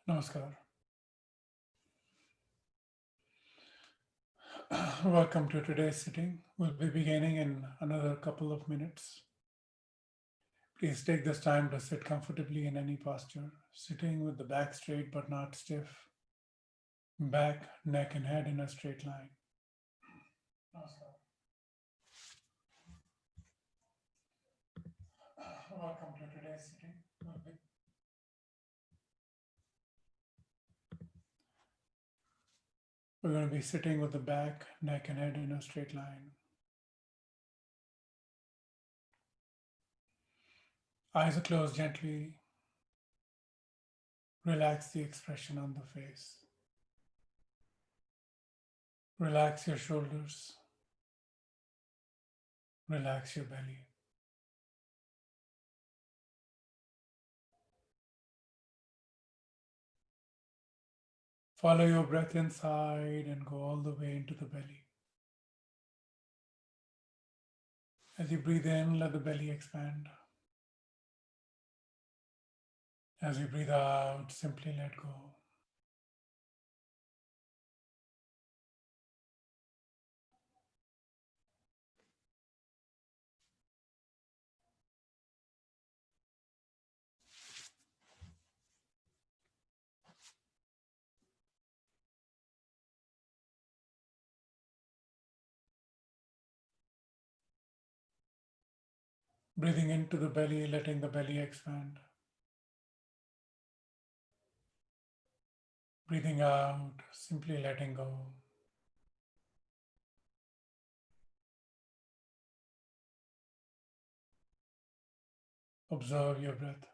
Namaskar. Welcome to today's sitting. We'll be beginning in another couple of minutes. Please take this time to sit comfortably in any posture, sitting with the back straight but not stiff, back, neck, and head in a straight line. Namaskar. Welcome to today's sitting. We're going to be sitting with the back, neck, and head in a straight line. Eyes are closed gently. Relax the expression on the face. Relax your shoulders. Relax your belly. Follow your breath inside and go all the way into the belly. As you breathe in, let the belly expand. As you breathe out, simply let go. Breathing into the belly, letting the belly expand. Breathing out, simply letting go. Observe your breath.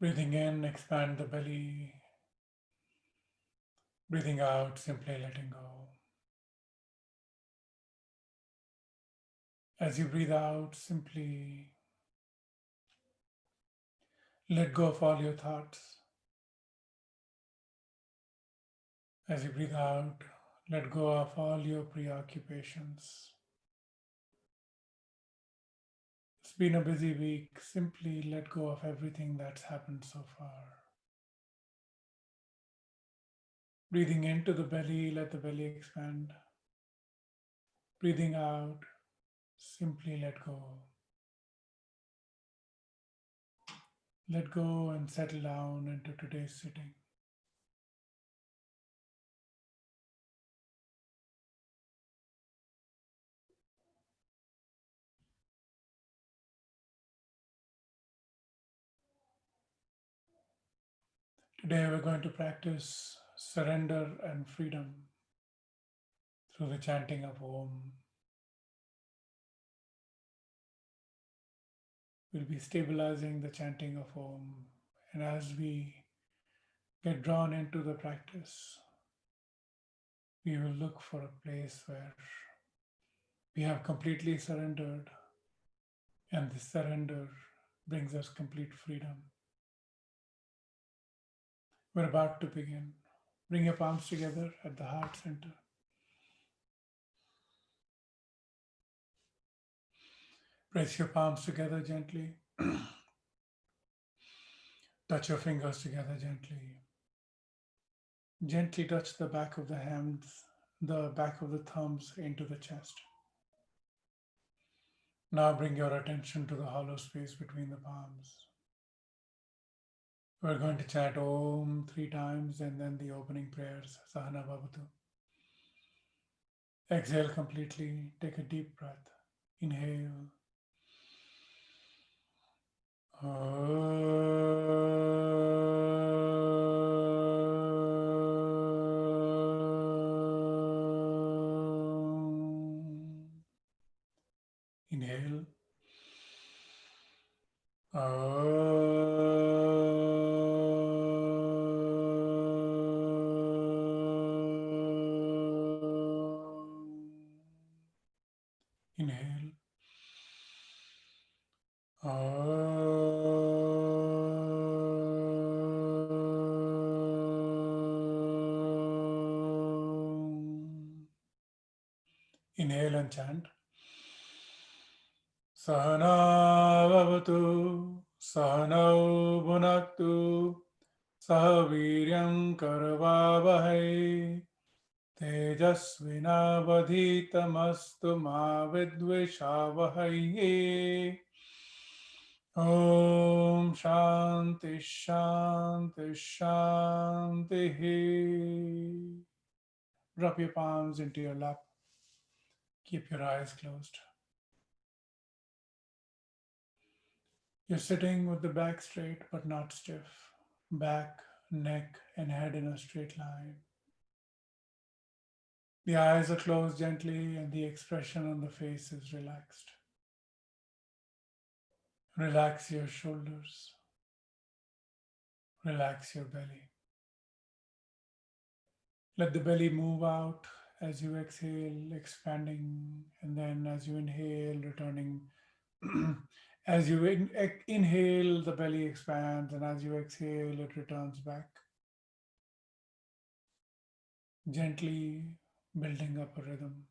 Breathing in, expand the belly. Breathing out, simply letting go. As you breathe out, simply let go of all your thoughts. As you breathe out, let go of all your preoccupations. It's been a busy week. Simply let go of everything that's happened so far. Breathing into the belly, let the belly expand. Breathing out, simply let go. Let go and settle down into today's sitting. Today we're going to practice surrender and freedom through the chanting of Om. We'll be stabilizing the chanting of Om. And as we get drawn into the practice, we will look for a place where we have completely surrendered, and this surrender brings us complete freedom. We're about to begin. Bring your palms together at the heart center. Press your palms together gently. Touch your fingers together gently. Gently touch the back of the hands, the back of the thumbs into the chest. Now bring your attention to the hollow space between the palms. We're going to chant Om 3 times and then the opening prayers, Sahana Bhavatu. Exhale completely. Take a deep breath. Inhale. Inhale. Inhale. Inhale and chant. Sahana Bhavatu, Sahanau Bhunaktu, Sahaviryam Karavavahai, Tejasvinavadhitamastu ma vidvishavahai. Om Shanti Shanti Shanti. Drop your palms into your lap. Keep your eyes closed. You're sitting with the back straight but not stiff. Back, neck, and head in a straight line. The eyes are closed gently and the expression on the face is relaxed. Relax your shoulders. Relax your belly. Let the belly move out as you exhale, expanding, and then as you inhale, returning. As you inhale, the belly expands, and as you exhale, it returns back. Gently building up a rhythm.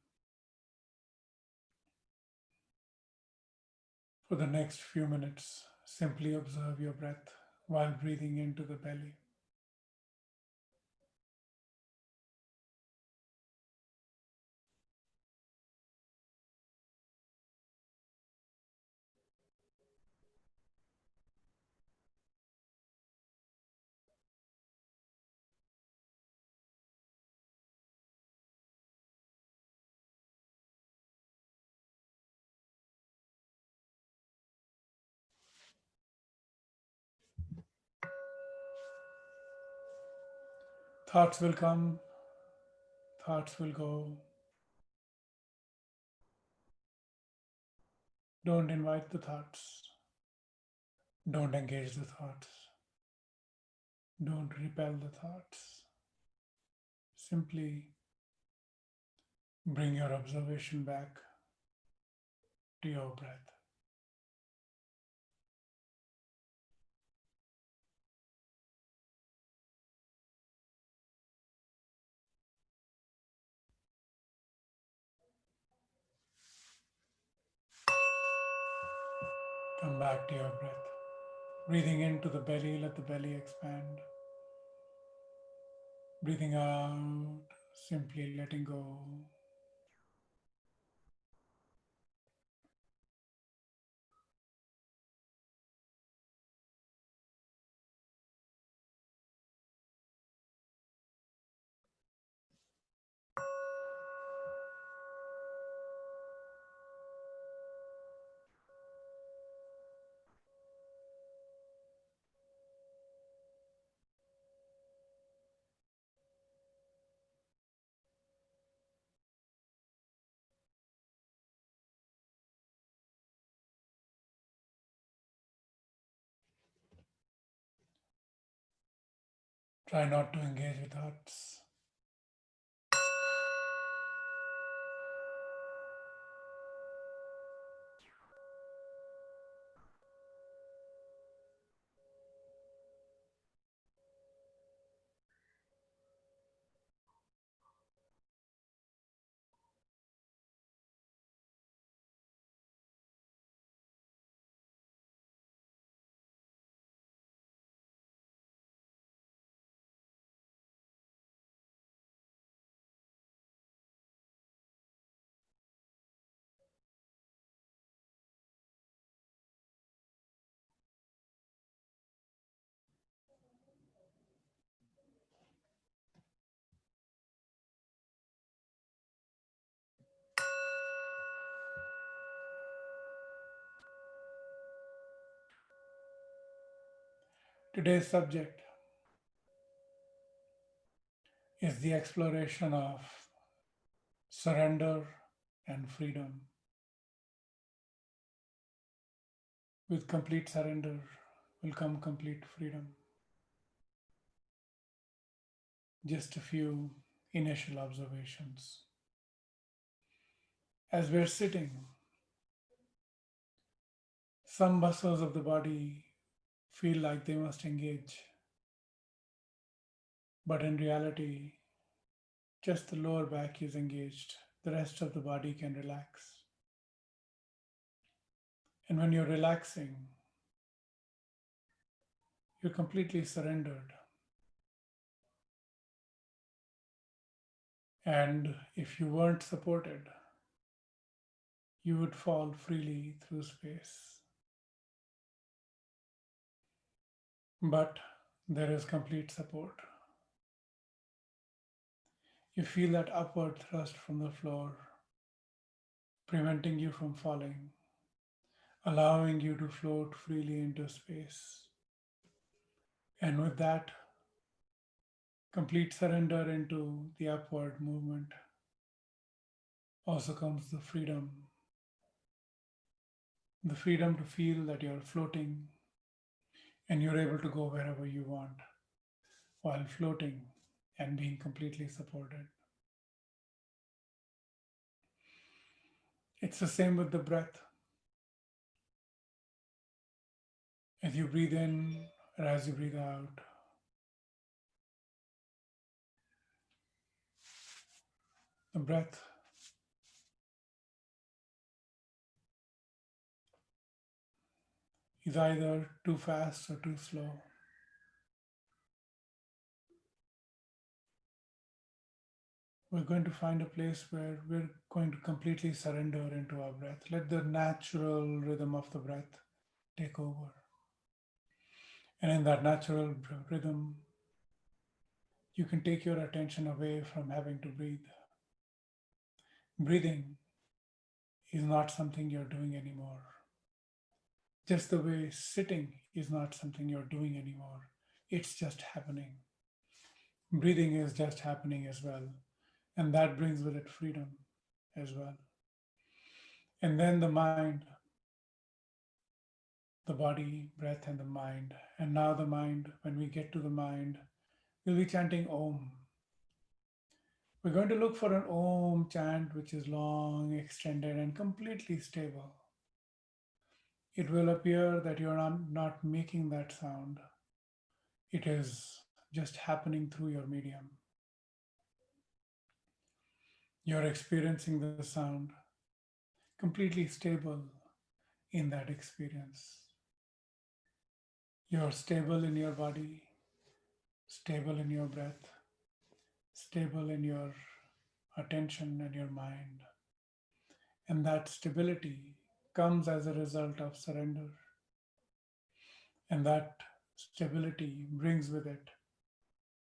For the next few minutes, simply observe your breath while breathing into the belly. Thoughts will come, thoughts will go. Don't invite the thoughts. Don't engage the thoughts. Don't repel the thoughts. Simply bring your observation back to your breath. Come back to your breath. Breathing into the belly, let the belly expand. Breathing out, simply letting go. Try not to engage with thoughts. Today's subject is the exploration of surrender and freedom. With complete surrender will come complete freedom. Just a few initial observations. As we're sitting, some muscles of the body feel like they must engage, but in reality, just the lower back is engaged. The rest of the body can relax. And when you're relaxing, you're completely surrendered. And if you weren't supported, you would fall freely through space. But there is complete support. You feel that upward thrust from the floor, preventing you from falling, allowing you to float freely into space. And with that complete surrender into the upward movement also comes the freedom to feel that you're floating and you're able to go wherever you want while floating and being completely supported. It's the same with the breath. As you breathe in or as you breathe out, the breath is either too fast or too slow. We're going to find a place where we're going to completely surrender into our breath. Let the natural rhythm of the breath take over. And in that natural rhythm, you can take your attention away from having to breathe. Breathing is not something you're doing anymore. Just the way sitting is not something you're doing anymore. It's just happening. Breathing is just happening as well. And that brings with it freedom as well. And then the mind, the body, breath, and the mind. And now the mind, when we get to the mind, we'll be chanting Om. We're going to look for an Om chant which is long, extended, and completely stable. It will appear that you're not making that sound. It is just happening through your medium. You're experiencing the sound completely stable in that experience. You're stable in your body, stable in your breath, stable in your attention and your mind. And that stability comes as a result of surrender. And that stability brings with it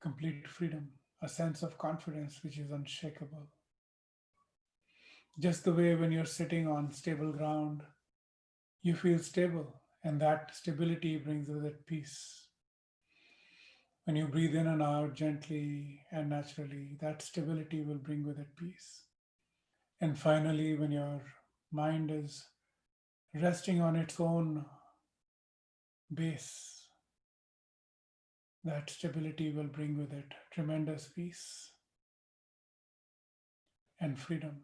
complete freedom, a sense of confidence which is unshakable. Just the way when you're sitting on stable ground, you feel stable, and that stability brings with it peace. When you breathe in and out gently and naturally, that stability will bring with it peace. And finally, when your mind is resting on its own base, that stability will bring with it tremendous peace and freedom.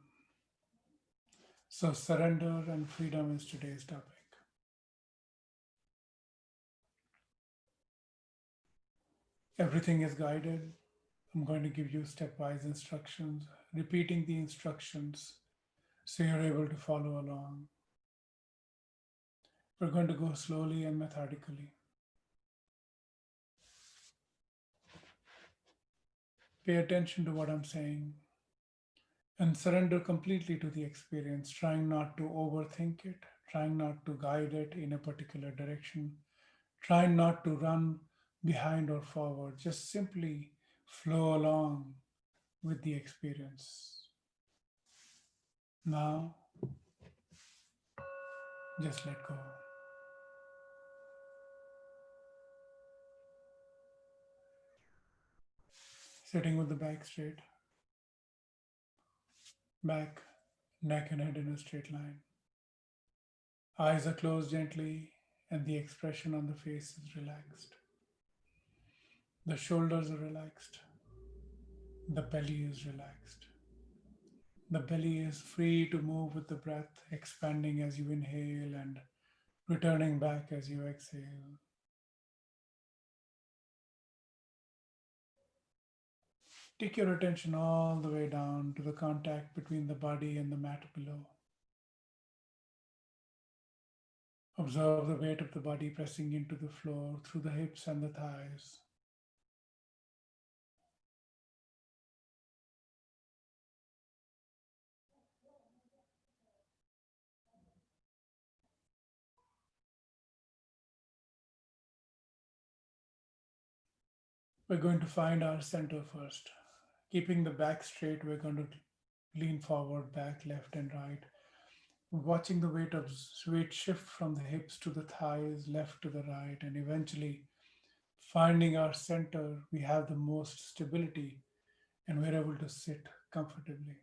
So, surrender and freedom is today's topic. Everything is guided. I'm going to give you stepwise instructions, repeating the instructions so you're able to follow along. We're going to go slowly and methodically. Pay attention to what I'm saying and surrender completely to the experience, trying not to overthink it, trying not to guide it in a particular direction, trying not to run behind or forward. Just simply flow along with the experience. Now, just let go. Sitting with the back straight, back, neck and head in a straight line. Eyes are closed gently and the expression on the face is relaxed. The shoulders are relaxed. The belly is relaxed. The belly is free to move with the breath, expanding as you inhale and returning back as you exhale. Take your attention all the way down to the contact between the body and the mat below. Observe the weight of the body pressing into the floor through the hips and the thighs. We're going to find our center first. Keeping the back straight, we're going to lean forward, back, left, and right. Watching the weight shift from the hips to the thighs, left to the right, and eventually finding our center, we have the most stability and we're able to sit comfortably.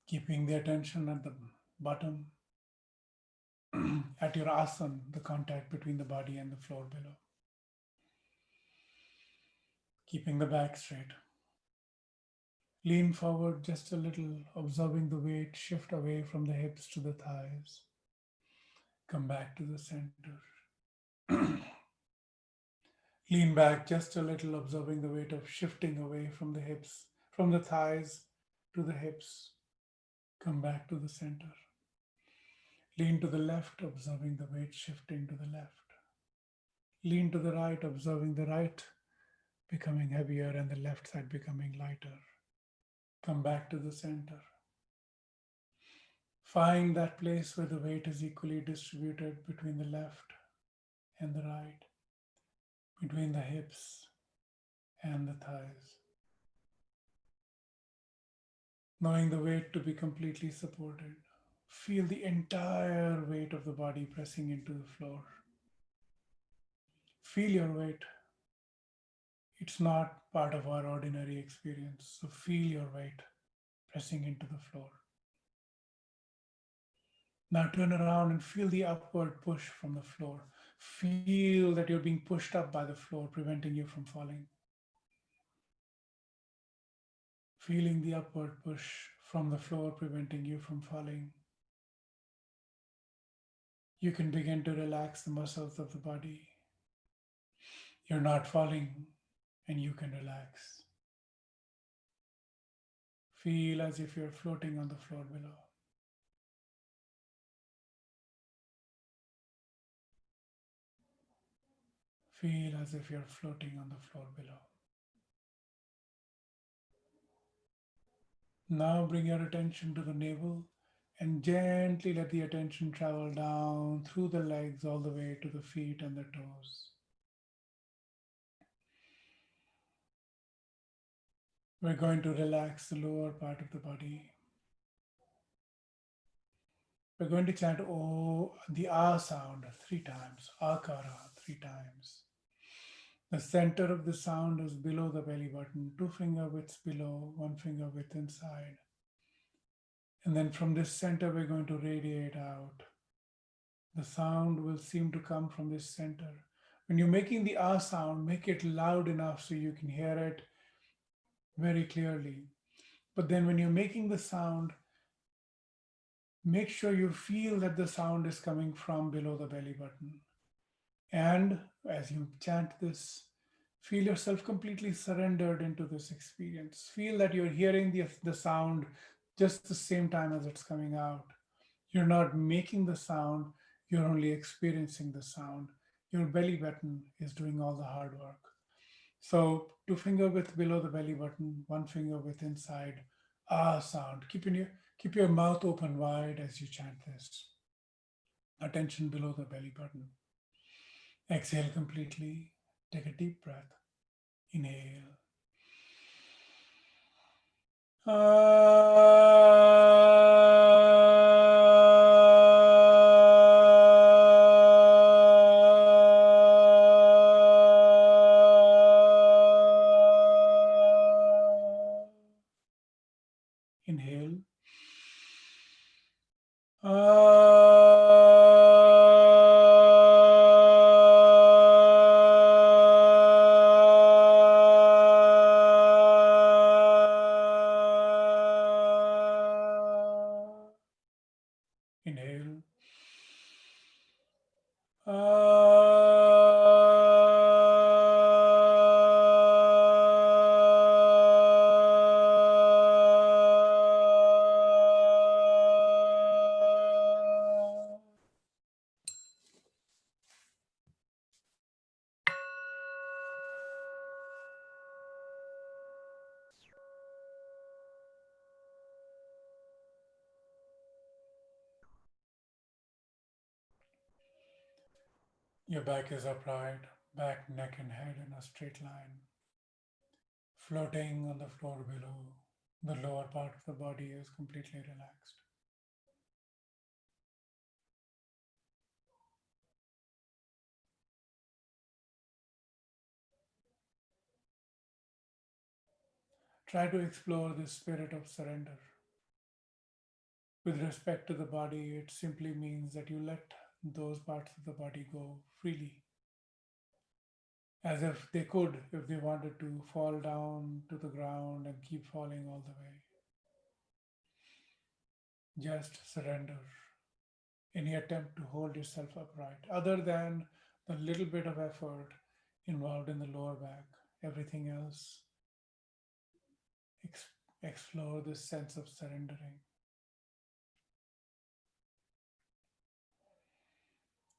Keeping the attention at the bottom, at your asana, the contact between the body and the floor below. Keeping the back straight. Lean forward just a little, observing the weight shift away from the hips to the thighs. Come back to the center. Lean back just a little, observing the weight of shifting away from the hips, from the thighs to the hips. Come back to the center. Lean to the left, observing the weight shifting to the left. Lean to the right, observing the right becoming heavier and the left side becoming lighter. Come back to the center. Find that place where the weight is equally distributed between the left and the right, between the hips and the thighs. Knowing the weight to be completely supported, feel the entire weight of the body pressing into the floor. Feel your weight. It's not part of our ordinary experience. So feel your weight pressing into the floor. Now turn around and feel the upward push from the floor. Feel that you're being pushed up by the floor, preventing you from falling. Feeling the upward push from the floor, preventing you from falling. You can begin to relax the muscles of the body. You're not falling and you can relax. Feel as if you're floating on the floor below. Feel as if you're floating on the floor below. Now bring your attention to the navel and gently let the attention travel down through the legs all the way to the feet and the toes. We're going to relax the lower part of the body. We're going to chant O, the A sound 3 times, Akara 3 times. The center of the sound is below the belly button, 2 finger widths below, 1 finger width inside. And then from this center, we're going to radiate out. The sound will seem to come from this center. When you're making the ah sound, make it loud enough so you can hear it very clearly. But then when you're making the sound, make sure you feel that the sound is coming from below the belly button. And as you chant this, feel yourself completely surrendered into this experience. Feel that you're hearing the sound just the same time as it's coming out. You're not making the sound, you're only experiencing the sound. Your belly button is doing all the hard work. So 2 finger width below the belly button, 1 finger width inside. Ah sound. Keep your mouth open wide as you chant this. Attention below the belly button. Exhale completely. Take a deep breath. Inhale. Inhale. Inhale. Your back is upright, back, neck, and head in a straight line, floating on the floor below. The lower part of the body is completely relaxed. Try to explore this spirit of surrender. With respect to the body, it simply means that you let those parts of the body go freely, as if they could, if they wanted to, fall down to the ground and keep falling all the way. Just surrender any attempt to hold yourself upright, other than the little bit of effort involved in the lower back. Everything else, explore this sense of surrendering.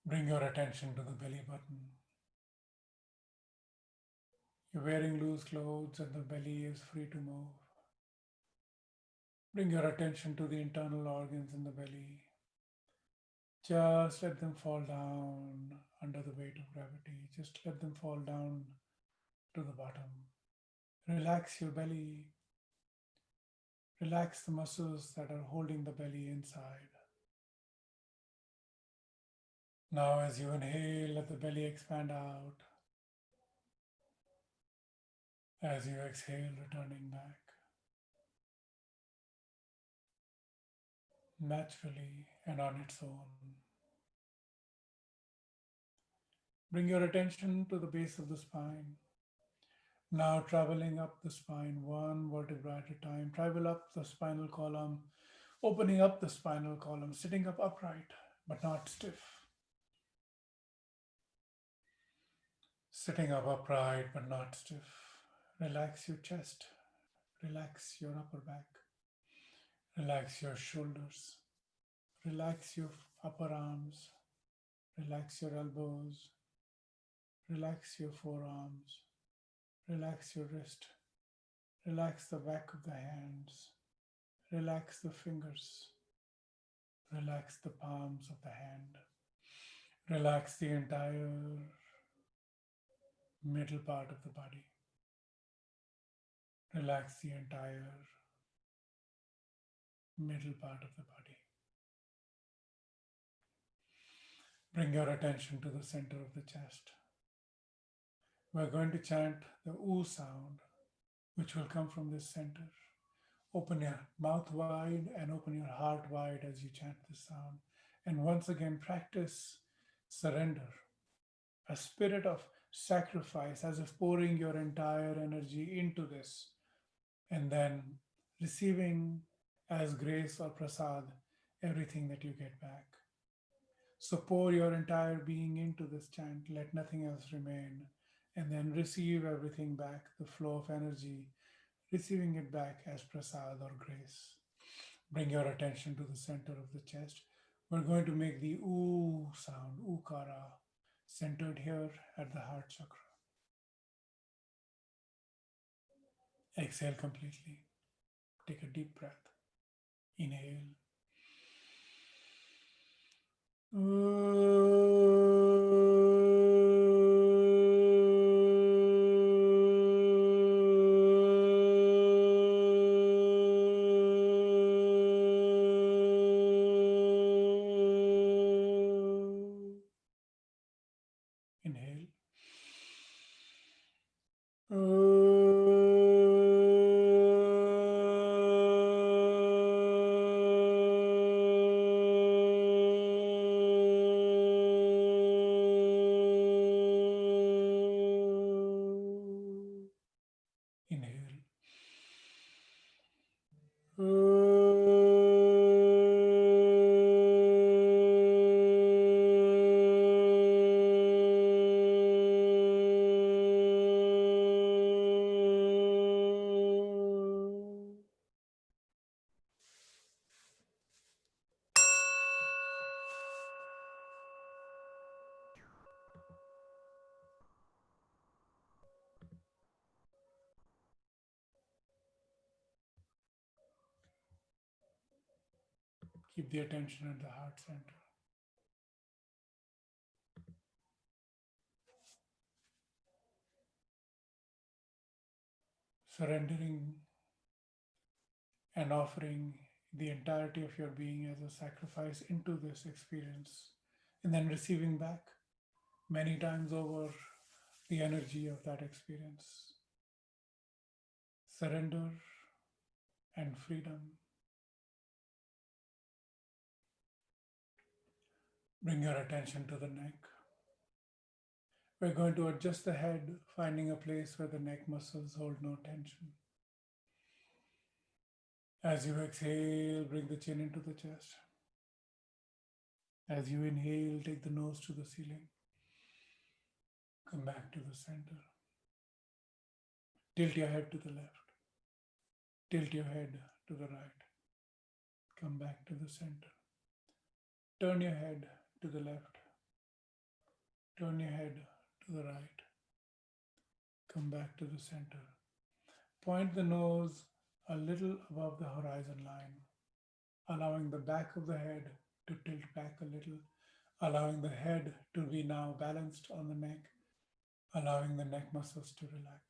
Bring your attention to the belly button. You're wearing loose clothes and the belly is free to move. Bring your attention to the internal organs in the belly. Just let them fall down under the weight of gravity. Just let them fall down to the bottom. Relax your belly. Relax the muscles that are holding the belly inside. Now, as you inhale, let the belly expand out. As you exhale, returning back naturally and on its own. Bring your attention to the base of the spine. Now, traveling up the spine, one vertebra at a time, travel up the spinal column, opening up the spinal column, sitting up upright but not stiff. Sitting up upright but not stiff. Relax your chest, relax your upper back, relax your shoulders, relax your upper arms, relax your elbows, relax your forearms, relax your wrist, relax the back of the hands, relax the fingers, relax the palms of the hand, relax the entire middle part of the body, relax the entire middle part of the body. Bring your attention to the center of the chest. We're going to chant the oo sound, which will come from this center. Open your mouth wide and open your heart wide as you chant this sound. And once again, practice surrender, a spirit of sacrifice, as if pouring your entire energy into this and then receiving as grace or prasad everything that you get back. So pour your entire being into this chant, let nothing else remain, and then receive everything back, the flow of energy, receiving it back as prasad or grace. Bring your attention to the center of the chest. We're going to make the oo sound, ukara, centered here at the heart chakra. Exhale completely. Take a deep breath. Inhale. Inhale. Inhale. Keep the attention at the heart center. Surrendering and offering the entirety of your being as a sacrifice into this experience, and then receiving back many times over the energy of that experience. Surrender and freedom. Bring your attention to the neck. We're going to adjust the head, finding a place where the neck muscles hold no tension. As you exhale, bring the chin into the chest. As you inhale, take the nose to the ceiling. Come back to the center. Tilt your head to the left. Tilt your head to the right. Come back to the center. Turn your head to the left. Turn your head to the right. Come back to the center. Point the nose a little above the horizon line, allowing the back of the head to tilt back a little, allowing the head to be now balanced on the neck, allowing the neck muscles to relax.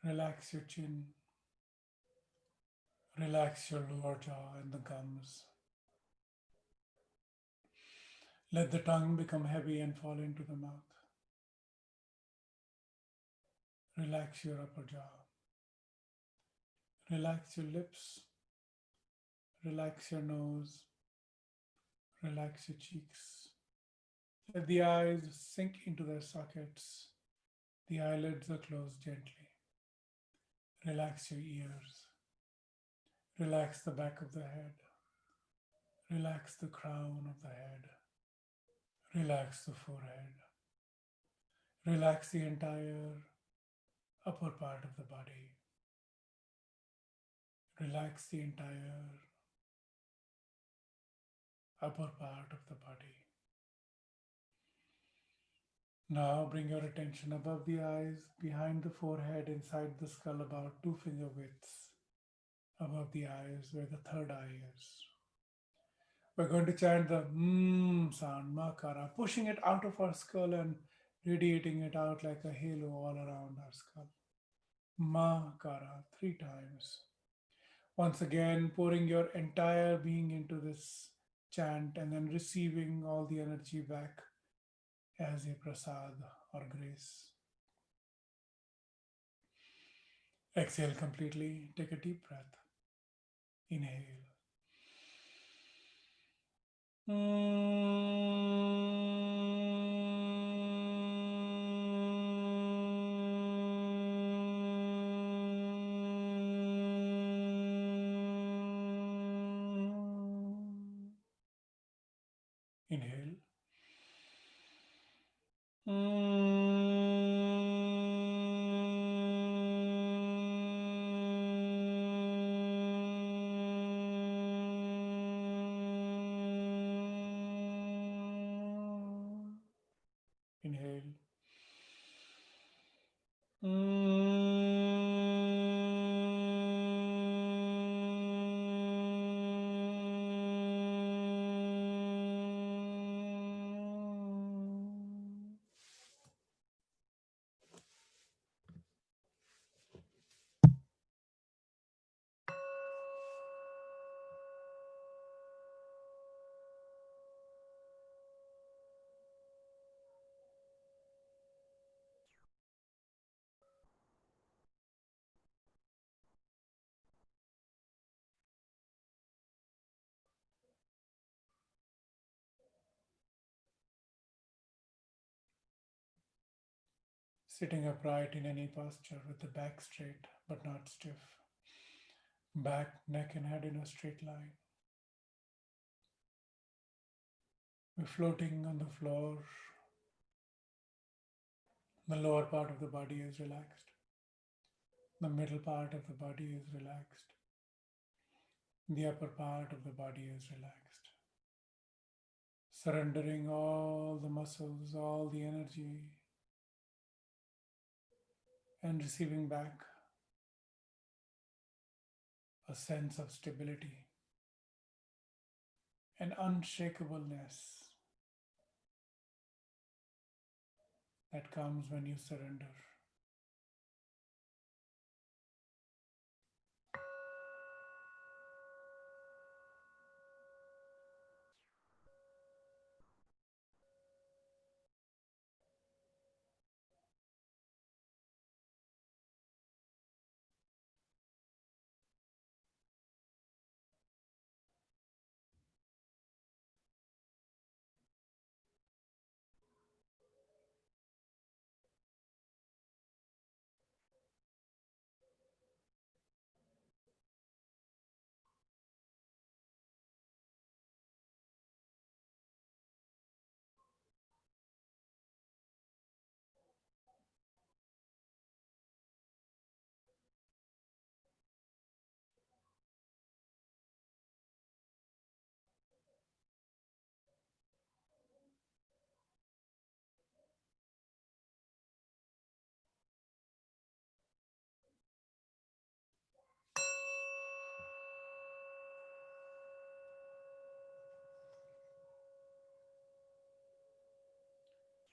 Relax your chin, relax your lower jaw and the gums. Let the tongue become heavy and fall into the mouth. Relax your upper jaw. Relax your lips. Relax your nose. Relax your cheeks. Let the eyes sink into their sockets. The eyelids are closed gently. Relax your ears. Relax the back of the head. Relax the crown of the head. Relax the forehead. Relax the entire upper part of the body. Relax the entire upper part of the body. Now bring your attention above the eyes, behind the forehead, inside the skull, about 2 finger widths above the eyes, where the third eye is. We're going to chant the sound, makara, pushing it out of our skull and radiating it out like a halo all around our skull. Makara, 3 times. Once again, pouring your entire being into this chant and then receiving all the energy back as a prasad or grace. Exhale completely. Take a deep breath. Inhale. Inhale. Inhale. Sitting upright in any posture with the back straight but not stiff. Back, neck, and head in a straight line. We're floating on the floor. The lower part of the body is relaxed. The middle part of the body is relaxed. The upper part of the body is relaxed. Surrendering all the muscles, all the energy, and receiving back a sense of stability and unshakableness that comes when you surrender.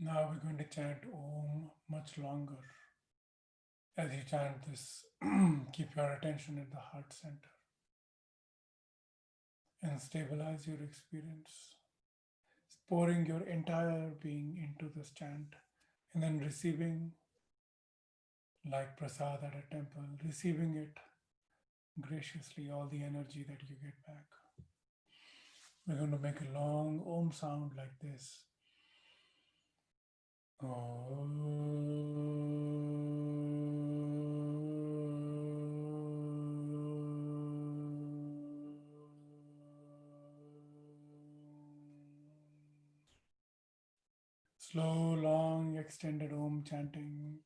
Now we're going to chant Om much longer. As you chant this, keep your attention at the heart center and stabilize your experience, pouring your entire being into this chant and then receiving, like prasad at a temple, receiving it graciously, all the energy that you get back. We're going to make a long Om sound like this. Slow, long, extended Om chanting.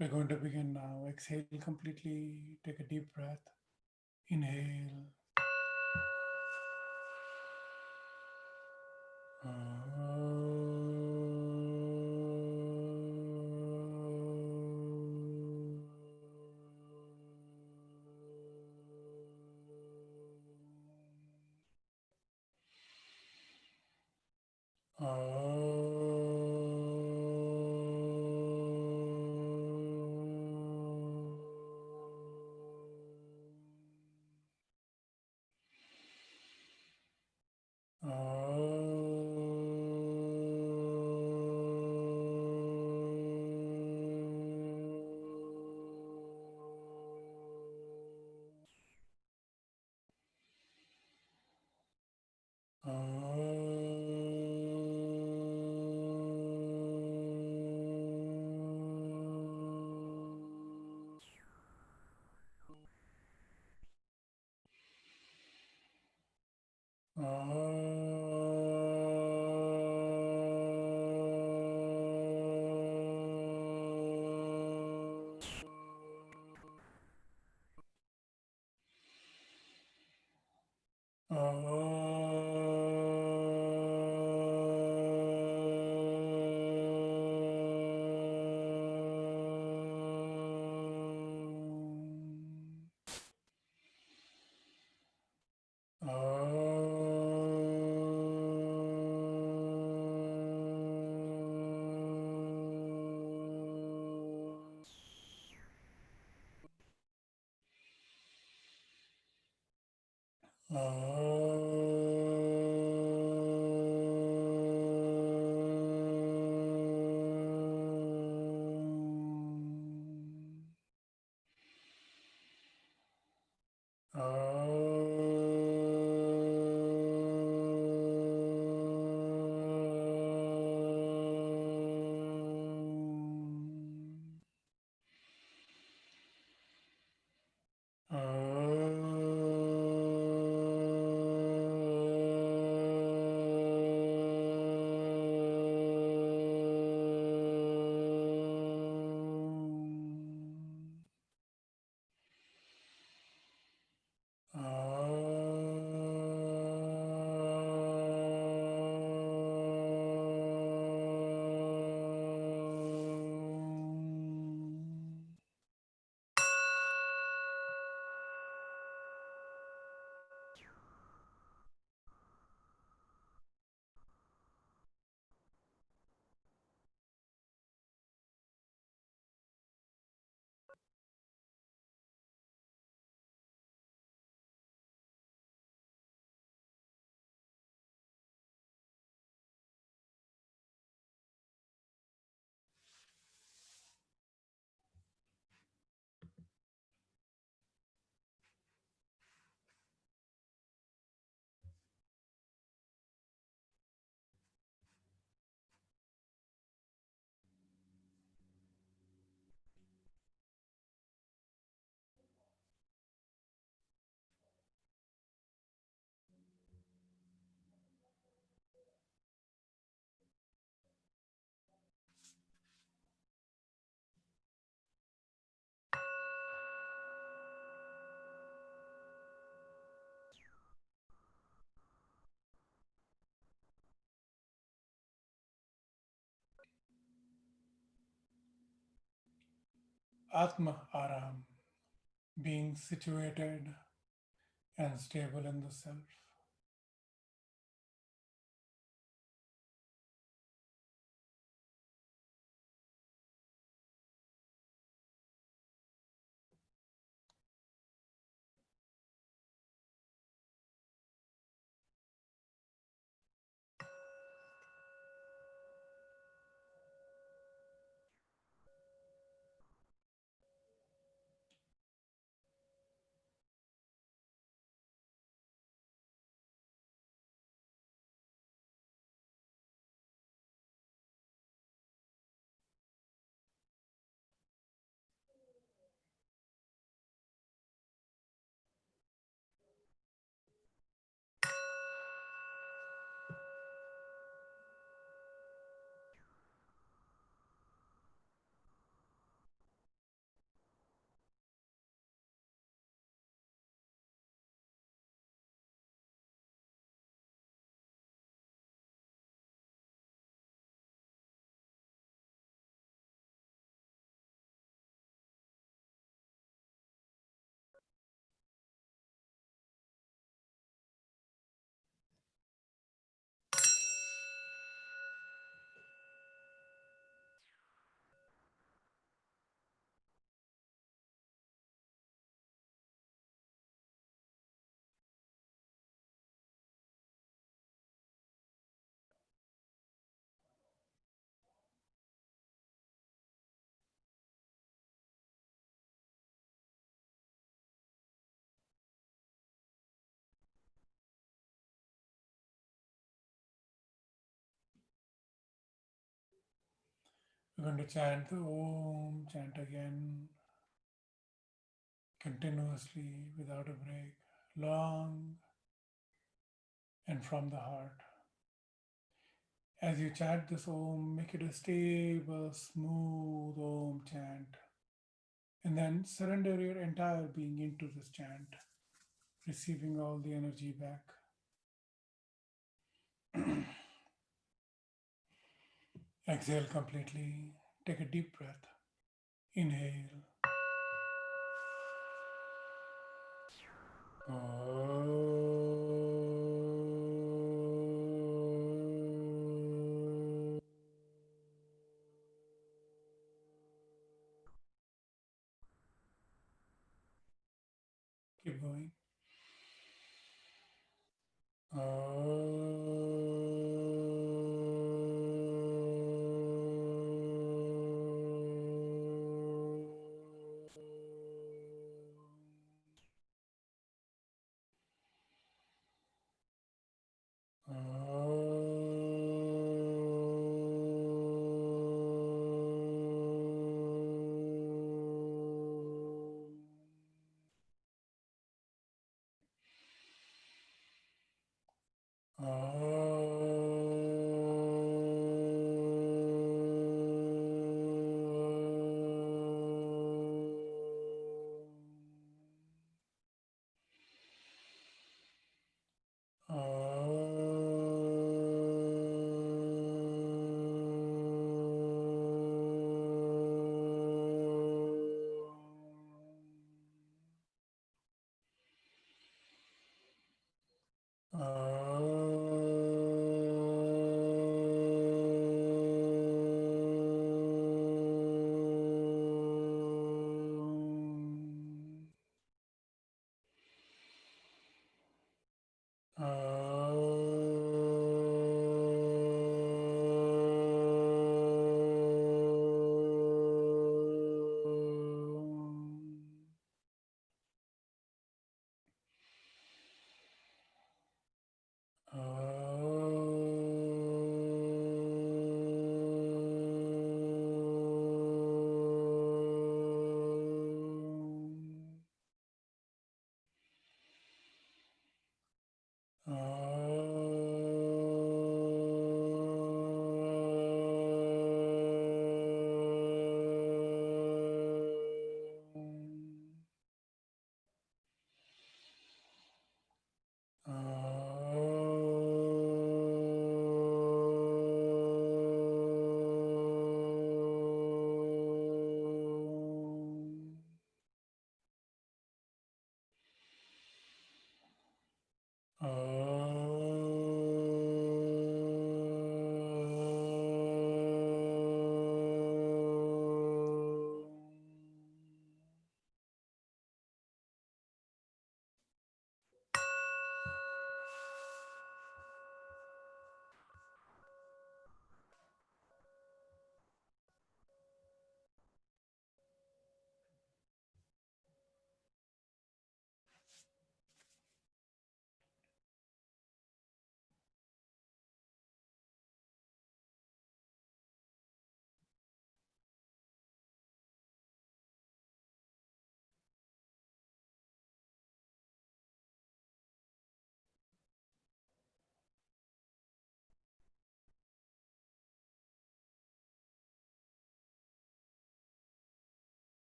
We're going to begin now. Exhale completely. Take a deep breath. Inhale. Atma Aram, being situated and stable in the self. We're going to chant the Om chant again, continuously, without a break, long and from the heart. As you chant this Om, make it a stable, smooth Om chant. And then surrender your entire being into this chant, receiving all the energy back. Exhale completely. Take a deep breath. Inhale. Keep going.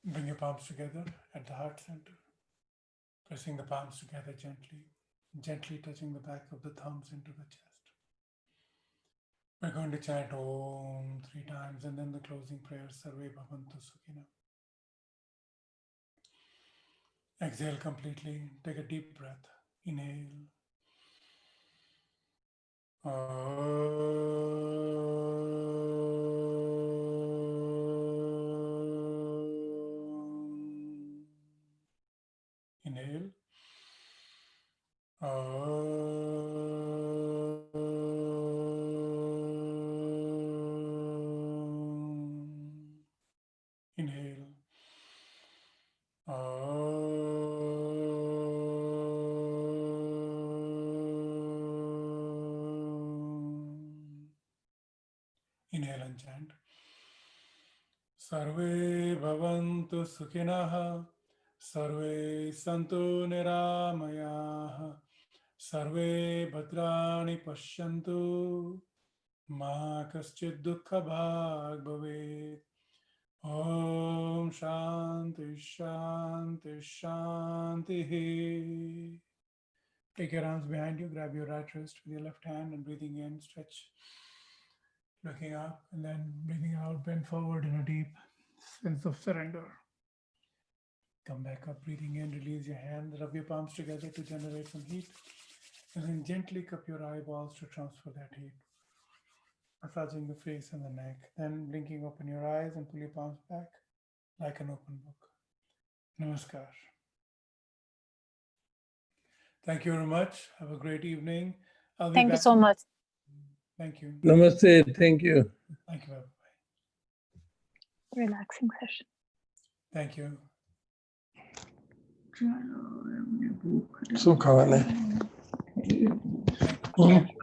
Bring your palms together at the heart center, pressing the palms together gently, gently touching the back of the thumbs into the chest. We're going to chant Om 3 times and then the closing prayer, Sarve Bhavantu Sukhina. Exhale completely. Take a deep breath. Inhale. Inhale. Inhale. Inhale and chant. Sarve bhavantu sukhinah, sarve santu niramayah, sarve bhadrani pashyantu, ma kaschid dukkha bhag bhavet. Om Shanti Shanti Shanti. Take your arms behind you, grab your right wrist with your left hand and breathing in, stretch. Looking up and then breathing out, bend forward in a deep sense of surrender. Come back up, breathing in, release your hand, rub your palms together to generate some heat, and then gently cup your eyeballs to transfer that heat. Massaging the face and the neck, then blinking open your eyes and pull your palms back like an open book. Namaskar. Thank you very much. Have a great evening. I'll be Thank back. you so much. Thank you. Namaste. Thank you. Thank you. Bye. Relaxing session. Thank you. શું ખાવાના Thank you.